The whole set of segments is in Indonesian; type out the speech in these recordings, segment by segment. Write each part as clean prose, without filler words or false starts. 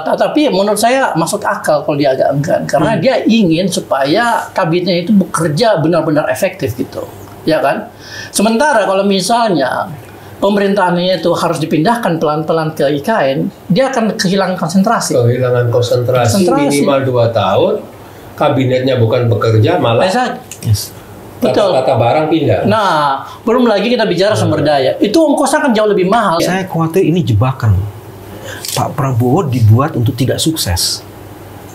Tapi menurut saya masuk akal kalau dia agak enggan, karena dia ingin supaya kabinetnya itu bekerja benar-benar efektif gitu, ya kan? Sementara kalau misalnya pemerintahannya itu harus dipindahkan pelan-pelan ke IKN, dia akan kehilangan konsentrasi. Kehilangan konsentrasi. Minimal 2 tahun, kabinetnya bukan bekerja, malah betul. Tata barang pindah. Nah, belum lagi kita bicara sumber daya. Itu ongkosnya kan jauh lebih mahal. Saya khawatir ini jebakan. Pak Prabowo dibuat untuk tidak sukses.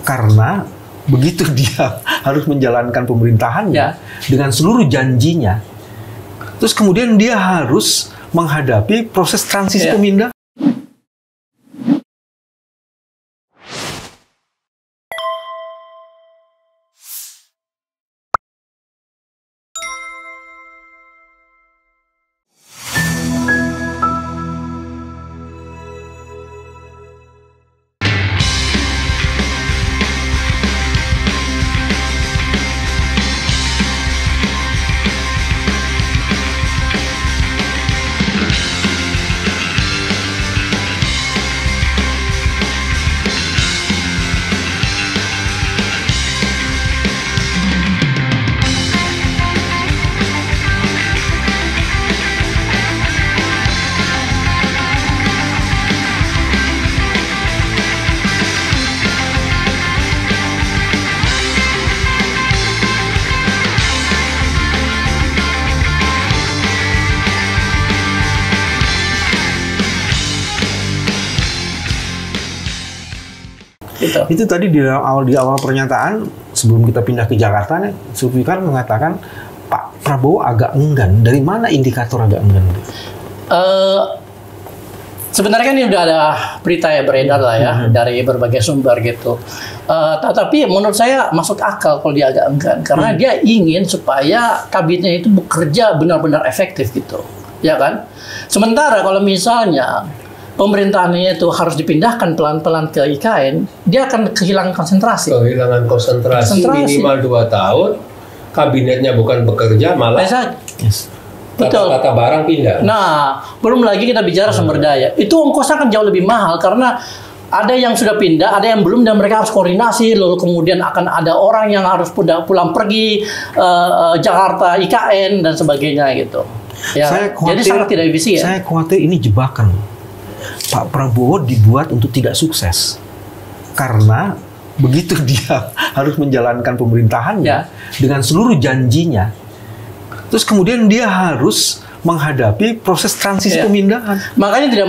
Karena begitu dia harus menjalankan pemerintahannya dengan seluruh janjinya, terus kemudian dia harus menghadapi proses transisi pemindahan. Itu tadi di awal pernyataan sebelum kita pindah ke Jakarta, Zulfikar mengatakan Pak Prabowo agak enggan. Dari mana indikator agak enggan? Sebenarnya kan ini udah ada berita ya beredar lah ya dari berbagai sumber gitu. Tapi menurut saya masuk akal kalau dia agak enggan, karena dia ingin supaya kabinetnya itu bekerja benar-benar efektif gitu, ya kan? Sementara kalau misalnya pemerintahannya itu harus dipindahkan pelan-pelan ke IKN, dia akan kehilangan konsentrasi. Kehilangan konsentrasi. Minimal 2 tahun, kabinetnya bukan bekerja, malah betul. Tata barang pindah. Nah, belum lagi kita bicara sumber daya. Itu ongkosnya kan jauh lebih mahal, karena ada yang sudah pindah, ada yang belum, dan mereka harus koordinasi. Lalu kemudian akan ada orang yang harus pulang pergi Jakarta, IKN, dan sebagainya gitu. Ya, jadi sangat tidak efisien. Saya khawatir ini jebakan. Pak Prabowo dibuat untuk tidak sukses. Karena begitu dia harus menjalankan pemerintahannya dengan seluruh janjinya, terus kemudian dia harus menghadapi proses transisi pemindahan. Makanya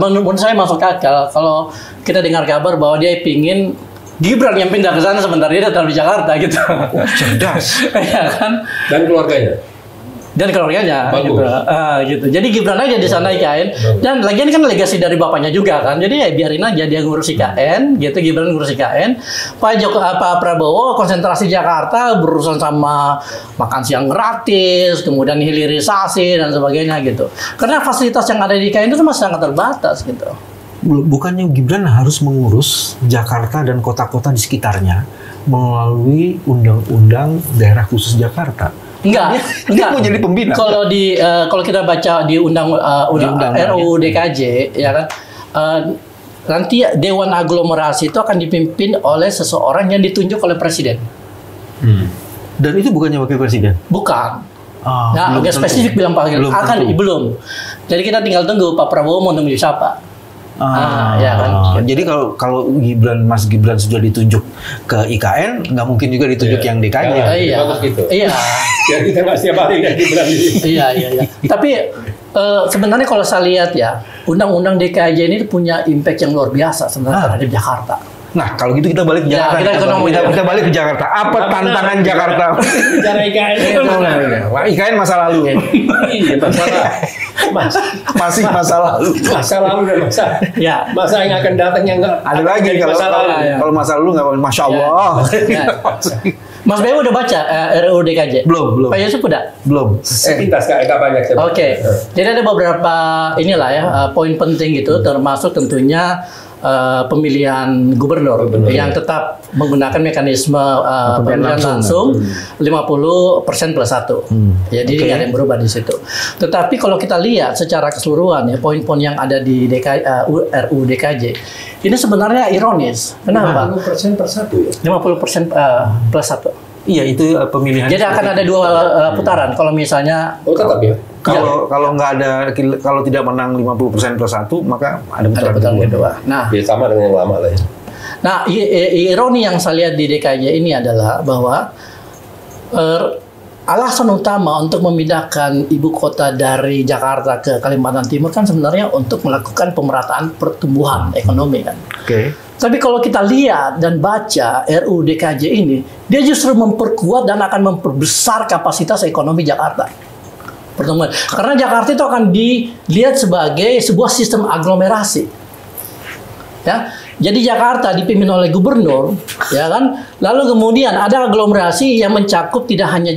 menurut saya masuk akal kalau kita dengar kabar bahwa dia ingin Gibran yang pindah ke sana, sebentar dia tetap di Jakarta gitu. Cerdas. Ya kan? Dan keluarganya. Gitu. Jadi Gibran aja di sana IKN, dan lagian kan legasi dari bapaknya juga kan. Jadi ya biarin aja dia ngurus IKN gitu, Gibran ngurus IKN. Pak Prabowo konsentrasi Jakarta, berurusan sama makan siang gratis, kemudian hilirisasi dan sebagainya gitu. Karena fasilitas yang ada di IKN itu masih sangat terbatas gitu. Bukannya Gibran harus mengurus Jakarta dan kota-kota di sekitarnya melalui undang-undang daerah khusus Jakarta? Enggak. Mau jadi pembina. Kalau kita baca di undang RUU DKJ ya kan, nanti Dewan Aglomerasi itu akan dipimpin oleh seseorang yang ditunjuk oleh presiden. Dan itu bukannya wakil presiden? Bukan. Nah, agak spesifik bilang Pak belum. Jadi kita tinggal tunggu Pak Prabowo mau menunjuk siapa. Ya kan. Jadi kalau Mas Gibran sudah ditunjuk ke IKN, nggak mungkin juga ditunjuk yang DKJ. Iya. Biar kita nggak setiap hari kan Gibran. Iya. Tapi sebenarnya kalau saya lihat ya, undang-undang DKJ ini punya impact yang luar biasa sebenarnya terhadap Jakarta. Nah, kalau gitu kita balik ke Jakarta. Kita balik ke Jakarta. Apa tantangan Jakarta? Bicara IKN. IKN masa lalu. Masih masa lalu. Masa lalu dan masa yang akan datang yang nggak ada lagi. Kalau masa lalu nggak, Masya Allah. Mas Beo udah baca RUU DKJ? Belum. Pak Yusuf udah? Belum. Sepintas nggak banyak. Oke. Jadi ada beberapa poin penting gitu, termasuk tentunya pemilihan gubernur yang tetap menggunakan mekanisme pemilihan langsung 50% plus 1. Jadi nggak ada yang berubah di situ. Tetapi kalau kita lihat secara keseluruhan ya poin-poin yang ada di RUU DKJ ini sebenarnya ironis. Kenapa? 50% per 1 ya? 50% plus 1. Iya, itu pemilihan. Jadi akan ada 2 putaran. Kalau misalnya tetap ya. Kalau nggak ada, kalau tidak menang 50% plus 1, maka ada putaran kedua. Nah, ya sama dengan yang lama lah ya. Nah, ironi yang saya lihat di DKJ ini adalah bahwa alasan utama untuk memindahkan ibu kota dari Jakarta ke Kalimantan Timur kan sebenarnya untuk melakukan pemerataan pertumbuhan ekonomi kan. Oke. Tapi kalau kita lihat dan baca RUU DKJ ini, dia justru memperkuat dan akan memperbesar kapasitas ekonomi Jakarta. Pertemuan. Karena Jakarta itu akan dilihat sebagai sebuah sistem aglomerasi. Ya. Jadi Jakarta dipimpin oleh gubernur, ya kan? Lalu kemudian ada aglomerasi yang mencakup tidak hanya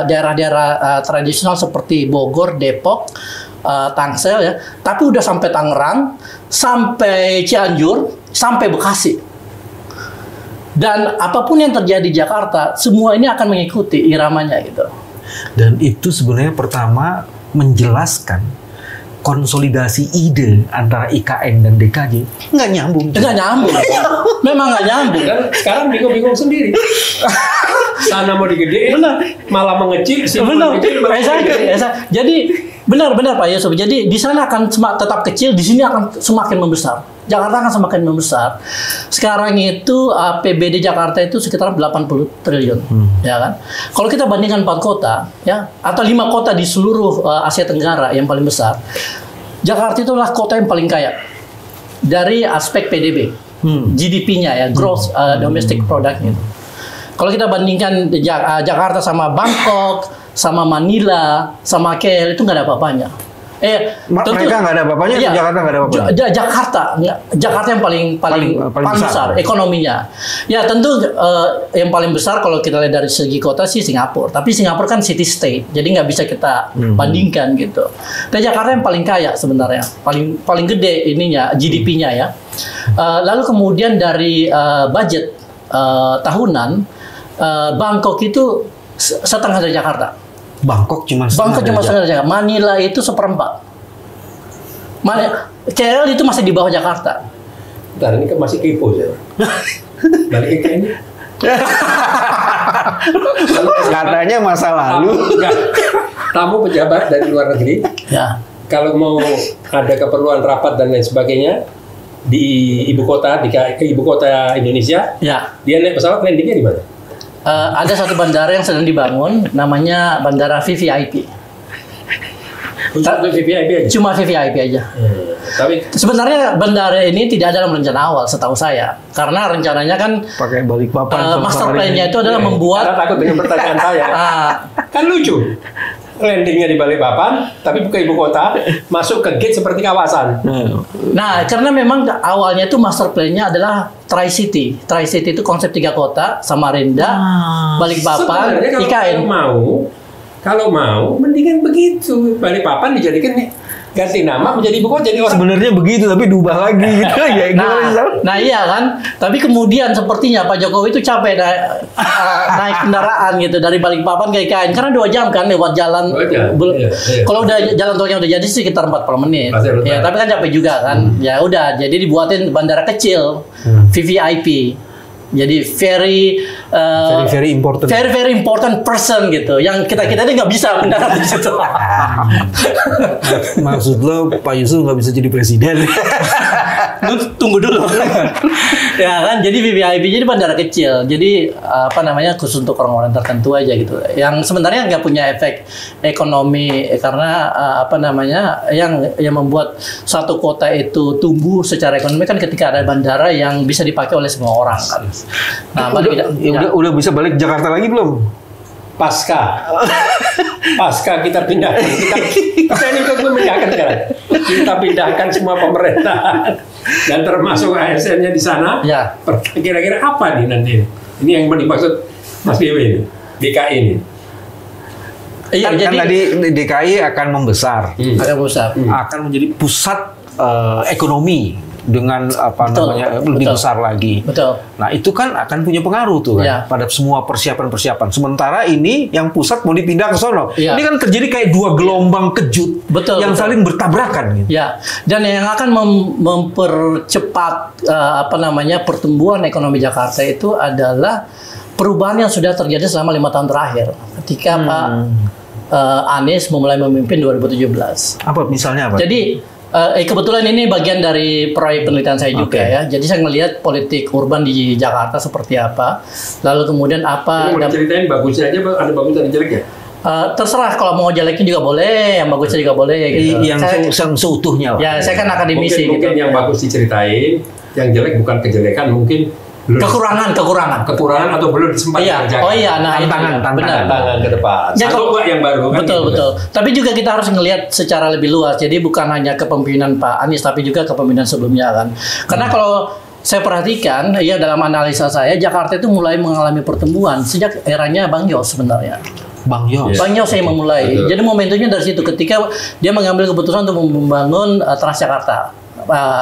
daerah-daerah tradisional seperti Bogor, Depok, Tangsel ya, tapi udah sampai Tangerang, sampai Cianjur, sampai Bekasi. Dan apapun yang terjadi di Jakarta, semua ini akan mengikuti iramanya gitu. Dan itu sebenarnya pertama menjelaskan konsolidasi ide antara IKN dan DKJ nggak nyambung. Nggak nyambung. Memang nggak nyambung. Dan sekarang bingung-bingung sendiri. Sana mau digedein, malah mengecil. Benar. Jadi benar Pak Yusuf. Jadi di sana akan tetap kecil, di sini akan semakin membesar. Jakarta akan semakin membesar. Sekarang itu APBD Jakarta itu sekitar 80 triliun, ya kan? Kalau kita bandingkan 4 kota, ya, atau 5 kota di seluruh Asia Tenggara yang paling besar, Jakarta itu adalah kota yang paling kaya dari aspek PDB, GDP-nya ya, gross domestic product-nya. Kalau kita bandingkan Jakarta sama Bangkok, sama Manila, sama KL itu nggak ada apa-apanya. Mereka nggak ada apa-apanya, iya, Jakarta nggak ada apa-apanya. Jakarta yang paling besar ekonominya. Ya tentu yang paling besar kalau kita lihat dari segi kota sih Singapura. Tapi Singapura kan city state, jadi nggak bisa kita bandingkan gitu. Dan Jakarta yang paling kaya sebenarnya, paling gede ininya GDP-nya ya. Lalu kemudian dari budget tahunan, Bangkok itu setengah dari Jakarta. Bangkok cuma setengah dari Jakarta. Manila itu 1/4. KL itu masih di bawah Jakarta. Bentar, ini masih kepo ya. Balik ke ini. Katanya masa lalu. Tamu pejabat dari luar negeri. Ya. Kalau mau ada keperluan rapat dan lain sebagainya di ibu kota, ke ibu kota Indonesia, ya. Dia naik pesawat, landingnya di mana? Ada satu bandara yang sedang dibangun, namanya Bandara VVIP. VVIP aja? Cuma VVIP aja. Tapi sebenarnya bandara ini tidak ada dalam rencana awal, setahu saya. Karena rencananya kan pakai Balikpapan. Master plan-nya itu adalah membuat. Karena takut dengan pertanyaan saya. Kan lucu. Landingnya di Balikpapan, tapi bukan ibu kota, masuk ke gate seperti kawasan. Nah, karena memang awalnya itu master plan-nya adalah Tri-City. Tri-City itu konsep 3 kota, Samarinda, Balikpapan, IKN. Kalau mau, mendingan begitu. Balikpapan dijadikan ganti nama menjadi ibu kota, jadi orang. Sebenarnya begitu, tapi diubah lagi gitu ya. Nah iya kan. Tapi kemudian sepertinya Pak Jokowi itu capek naik kendaraan gitu dari Balikpapan ke IKN karena 2 jam kan lewat jalan. Kalau udah jalan tolnya udah jadi sekitar 40 menit. Ya, tapi kan capek juga kan. Ya udah, jadi dibuatin bandara kecil, VVIP. Jadi very important person gitu. Yang kita ini nggak bisa mendarat di situ. Maksud lo Pak Yusuf nggak bisa jadi presiden? Tunggu dulu. Ya kan, jadi VVIP jadi bandara kecil. Jadi khusus untuk orang-orang tertentu aja gitu. Yang sebenarnya nggak punya efek ekonomi karena yang membuat satu kota itu tumbuh secara ekonomi kan ketika ada bandara yang bisa dipakai oleh semua orang kan. Nah, udah bisa balik Jakarta lagi belum? Pasca kita pindahkan, kita ini kan memindahkan sekarang. Kita pindahkan semua pemerintahan dan termasuk ASN-nya di sana. Ya. Kira-kira apa nih nanti? Ini yang dimaksud Mas Dewi ini, DKI ini. Iya, kan tadi DKI akan membesar, akan menjadi pusat ekonomi dengan lebih besar lagi. Betul. Nah itu kan akan punya pengaruh tuh kan pada semua persiapan-persiapan. Sementara ini yang pusat mau dipindah ke sono. Ini kan terjadi kayak dua gelombang kejut yang saling bertabrakan. Gitu. Ya, dan yang akan mempercepat pertumbuhan ekonomi Jakarta itu adalah perubahan yang sudah terjadi selama 5 tahun terakhir. Ketika Pak Anies memulai memimpin 2017. Apa misalnya apa? Jadi kebetulan ini bagian dari proyek penelitian saya juga ya. Jadi saya melihat politik urban di Jakarta seperti apa. Lalu kemudian apa? Mau ceritain bagusnya aja, ada bagus dan jelek ya? Terserah, kalau mau jeleknya juga boleh, yang bagusnya juga boleh. Gitu. Yang seutuhnya. Ya, saya kan akademisi. Mungkin yang bagus diceritain, yang jelek bukan kejelekan, mungkin kekurangan atau belum sempat dikerjakan. tantangan ke depan. Ya, atau yang baru kan. Betul. Tapi juga kita harus ngelihat secara lebih luas. Jadi bukan hanya kepemimpinan Pak Anies, tapi juga kepemimpinan sebelumnya kan. Karena kalau saya perhatikan, ya dalam analisa saya, Jakarta itu mulai mengalami pertumbuhan sejak eranya Bang Yos sebenarnya. Bang Yos yang memulai. Betul. Jadi momentumnya dari situ ketika dia mengambil keputusan untuk membangun Transjakarta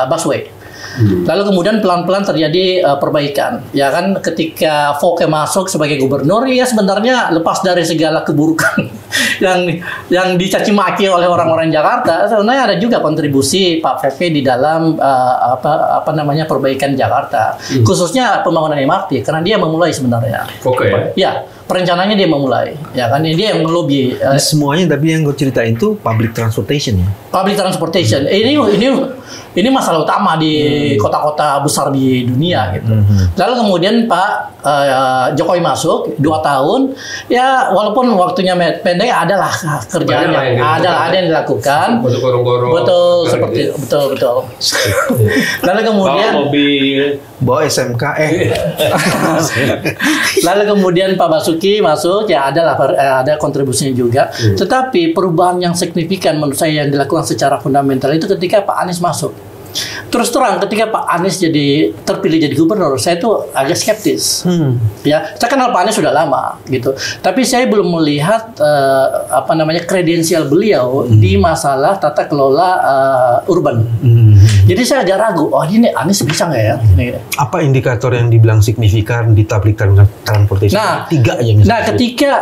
busway. Lalu kemudian pelan-pelan terjadi perbaikan, ya kan, ketika Foke masuk sebagai gubernur, ya sebenarnya lepas dari segala keburukan yang dicaci maki oleh orang-orang Jakarta, sebenarnya ada juga kontribusi Pak Foke di dalam perbaikan Jakarta, khususnya pembangunan MRT, karena dia memulai sebenarnya. Oke. Ya, perencanaannya dia memulai, ya kan, dia yang melobi. Semuanya, tapi yang gue cerita itu public transportation ya. Public transportation, ini masalah utama di kota-kota besar di dunia gitu. Lalu kemudian Pak Jokowi masuk 2 tahun, ya walaupun waktunya pendek, adalah kerjaannya, ada yang dilakukan. Betul, seperti betul. Lalu kemudian bawa mobil, bawa SMK, lalu kemudian Pak Basuki masuk, ya ada kontribusinya juga. Tetapi perubahan yang signifikan menurut saya yang dilakukan secara fundamental itu ketika Pak Anies masuk. Terus terang, ketika Pak Anies terpilih jadi gubernur, saya tuh agak skeptis. Ya, saya kenal Pak Anies sudah lama gitu. Tapi saya belum melihat kredensial beliau di masalah tata kelola urban. Jadi saya agak ragu, ini Anies bisa nggak ya? Apa indikator yang dibilang signifikan di public transportation? Nah, 3 aja misalnya. Nah,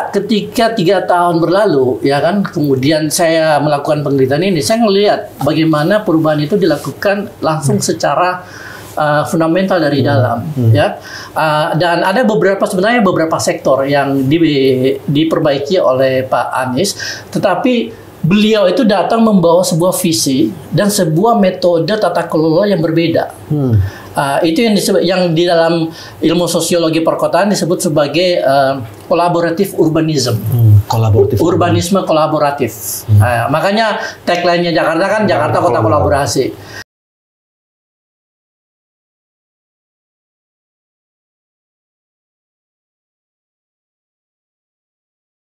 ketika 3 tahun berlalu, ya kan, kemudian saya melakukan penelitian ini, saya melihat bagaimana perubahan itu dilakukan langsung secara fundamental dari dalam, ya. Dan ada sebenarnya beberapa sektor yang diperbaiki oleh Pak Anies, tetapi beliau itu datang membawa sebuah visi dan sebuah metode tata kelola yang berbeda. Itu yang di dalam ilmu sosiologi perkotaan disebut sebagai collaborative urbanism. Urbanisme kolaboratif. Makanya tagline-nya Jakarta kan Jakarta Kota Kolaborasi.